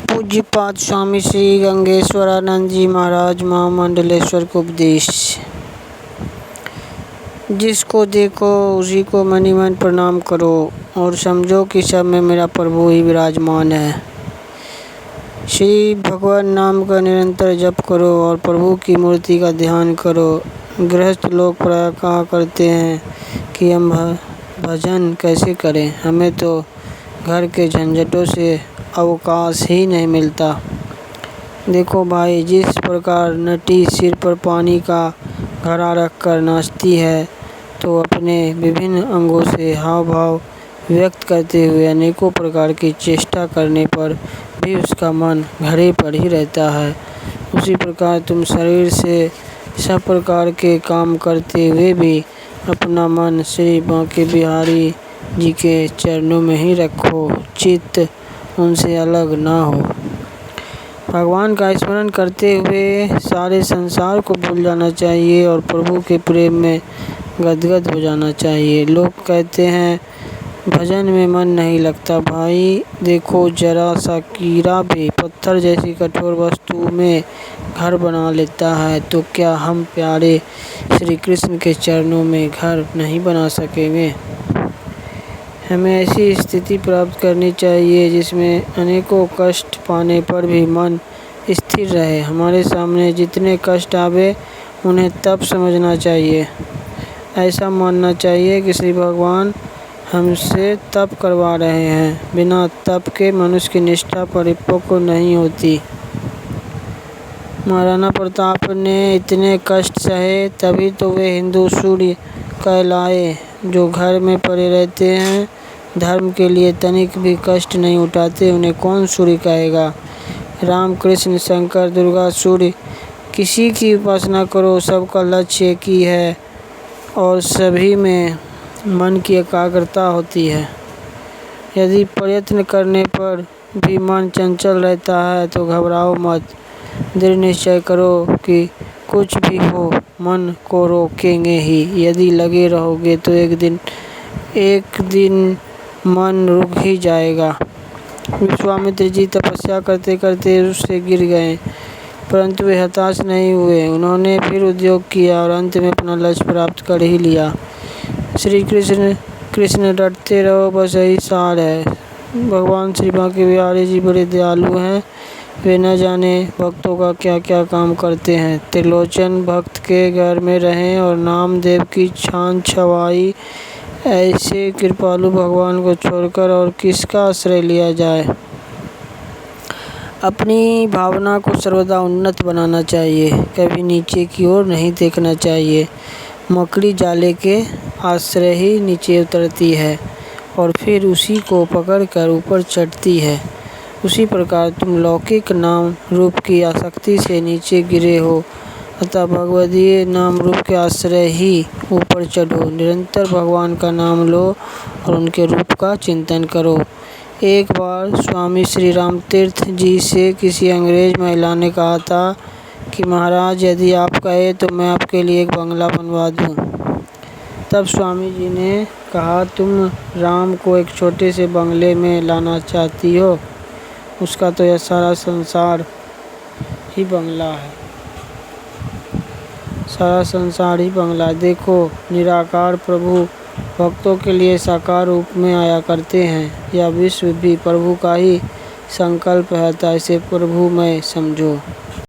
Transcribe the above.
पूज्यपाद स्वामी श्री गंगेश्वरानंद जी महाराज महामंडलेश्वर को उपदेश। जिसको देखो उसी को मनि मन प्रणाम करो और समझो कि सब में मेरा प्रभु ही विराजमान है। श्री भगवान नाम का निरंतर जप करो और प्रभु की मूर्ति का ध्यान करो। गृहस्थ लोग प्रायः कहा करते हैं कि हम भजन कैसे करें, हमें तो घर के झंझटों से अवकाश ही नहीं मिलता। देखो भाई, जिस प्रकार नटी सिर पर पानी का घड़ा रखकर नाचती है, तो अपने विभिन्न अंगों से हाव भाव व्यक्त करते हुए अनेकों प्रकार की चेष्टा करने पर भी उसका मन घड़े पर ही रहता है, उसी प्रकार तुम शरीर से सब प्रकार के काम करते हुए भी अपना मन श्री बांके बिहारी जी के चरणों में ही रखो, चित्त उनसे अलग ना हो। भगवान का स्मरण करते हुए सारे संसार को भूल जाना चाहिए और प्रभु के प्रेम में गदगद हो जाना चाहिए। लोग कहते हैं भजन में मन नहीं लगता। भाई देखो, जरा सा कीड़ा भी पत्थर जैसी कठोर वस्तु में घर बना लेता है, तो क्या हम प्यारे श्री कृष्ण के चरणों में घर नहीं बना सकेंगे। हमें ऐसी स्थिति प्राप्त करनी चाहिए जिसमें अनेकों कष्ट पाने पर भी मन स्थिर रहे। हमारे सामने जितने कष्ट आवे उन्हें तप समझना चाहिए। ऐसा मानना चाहिए कि श्री भगवान हमसे तप करवा रहे हैं। बिना तप के मनुष्य की निष्ठा परिपक्व नहीं होती। महाराणा प्रताप ने इतने कष्ट सहे, तभी तो वे हिंदू सूर्य कहलाए। जो घर में पड़े रहते हैं, धर्म के लिए तनिक भी कष्ट नहीं उठाते, उन्हें कौन सूर्य कहेगा। राम कृष्ण शंकर दुर्गा सूर्य किसी की उपासना करो, सबका लक्ष्य एक ही है और सभी में मन की एकाग्रता होती है। यदि प्रयत्न करने पर भी मन चंचल रहता है तो घबराओ मत, दृढ़ निश्चय करो कि कुछ भी हो मन को रोकेंगे ही। यदि लगे रहोगे तो एक दिन मन रुक ही जाएगा। विश्वामित्र जी तपस्या करते करते उससे गिर गए, परंतु वे हताश नहीं हुए। उन्होंने फिर उद्योग किया और अंत में अपना लक्ष्य प्राप्त कर ही लिया। श्री कृष्ण डरते रहो, बस यही सार है। भगवान श्री बांके बिहारी जी बड़े दयालु हैं। वे न जाने भक्तों का क्या क्या काम करते हैं। त्रिलोचन भक्त के घर में रहें और नामदेव की छान छवाई। ऐसे कृपालु भगवान को छोड़कर और किसका आश्रय लिया जाए। अपनी भावना को सर्वदा उन्नत बनाना चाहिए, कभी नीचे की ओर नहीं देखना चाहिए। मकड़ी जाले के आश्रय ही नीचे उतरती है और फिर उसी को पकड़कर ऊपर चढ़ती है। उसी प्रकार तुम लौकिक नाम रूप की आसक्ति से नीचे गिरे हो, अतः भगवदीय नाम रूप के आश्रय ही ऊपर चढ़ो। निरंतर भगवान का नाम लो और उनके रूप का चिंतन करो। एक बार स्वामी श्री राम तीर्थ जी से किसी अंग्रेज महिला ने कहा था कि महाराज, यदि आप कहे तो मैं आपके लिए एक बंगला बनवा दूं। तब स्वामी जी ने कहा, तुम राम को एक छोटे से बंगले में लाना चाहती हो, उसका तो यह सारा संसार ही बंगला है। सारा संसार ही बंगला। देखो, निराकार प्रभु भक्तों के लिए साकार रूप में आया करते हैं। यह विश्व भी प्रभु का ही संकल्प है, तो इसे प्रभुमय समझो।